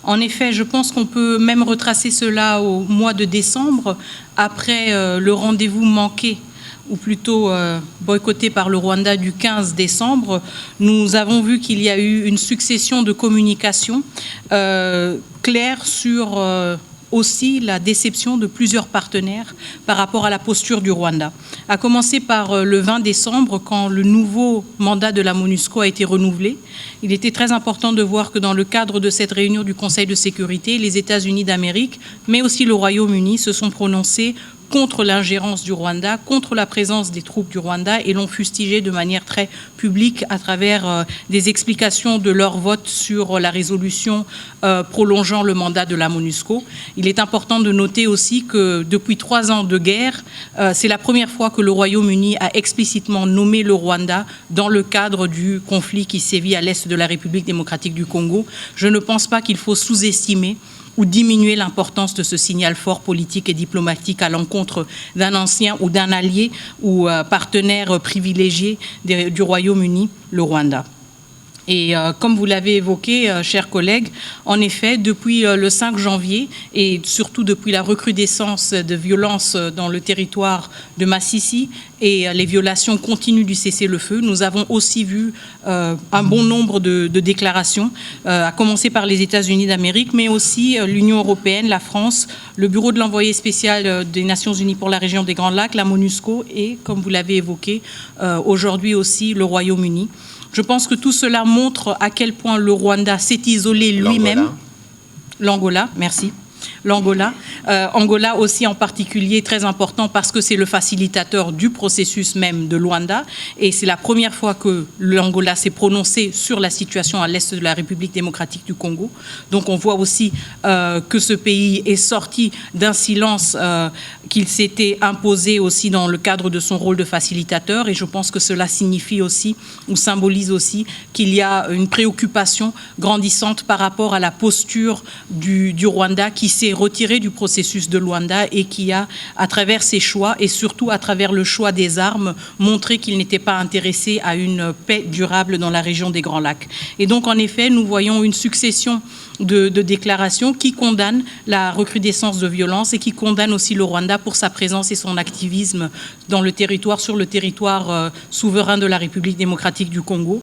En effet, je pense qu'on peut même retracer cela au mois de décembre, après le rendez-vous manqué ou plutôt boycotté par le Rwanda du 15 décembre, nous avons vu qu'il y a eu une succession de communications claires sur aussi la déception de plusieurs partenaires par rapport à la posture du Rwanda. À commencer par le 20 décembre, quand le nouveau mandat de la MONUSCO a été renouvelé. Il était très important de voir que dans le cadre de cette réunion du Conseil de sécurité, les États-Unis d'Amérique, mais aussi le Royaume-Uni, se sont prononcés contre l'ingérence du Rwanda, contre la présence des troupes du Rwanda et l'ont fustigé de manière très publique à travers des explications de leur vote sur la résolution prolongeant le mandat de la MONUSCO. Il est important de noter aussi que depuis 3 ans de guerre, c'est la première fois que le Royaume-Uni a explicitement nommé le Rwanda dans le cadre du conflit qui sévit à l'est de la République démocratique du Congo. Je ne pense pas qu'il faut sous-estimer ou diminuer l'importance de ce signal fort politique et diplomatique à l'encontre d'un ancien ou d'un allié ou partenaire privilégié du Royaume-Uni, le Rwanda. Et comme vous l'avez évoqué, chers collègues, en effet, depuis le 5 janvier et surtout depuis la recrudescence de violences dans le territoire de Masisi et les violations continues du cessez-le-feu, nous avons aussi vu un bon nombre de déclarations, à commencer par les États-Unis d'Amérique, mais aussi l'Union européenne, la France, le Bureau de l'envoyé spécial des Nations Unies pour la région des Grands Lacs, la MONUSCO et, comme vous l'avez évoqué, aujourd'hui aussi le Royaume-Uni. Je pense que tout cela montre à quel point le Rwanda s'est isolé lui-même. L'Angola, merci. L'Angola. Angola aussi en particulier très important parce que c'est le facilitateur du processus même de Luanda et c'est la première fois que l'Angola s'est prononcé sur la situation à l'est de la République démocratique du Congo. Donc on voit aussi que ce pays est sorti d'un silence qu'il s'était imposé aussi dans le cadre de son rôle de facilitateur et je pense que cela signifie aussi ou symbolise aussi qu'il y a une préoccupation grandissante par rapport à la posture du Rwanda qui s'est retiré du processus de Luanda et qui a, à travers ses choix et surtout à travers le choix des armes, montré qu'il n'était pas intéressé à une paix durable dans la région des Grands Lacs. Et donc, en effet, nous voyons une succession de déclarations qui condamnent la recrudescence de violence et qui condamnent aussi le Rwanda pour sa présence et son activisme dans le territoire, sur le territoire souverain de la République démocratique du Congo.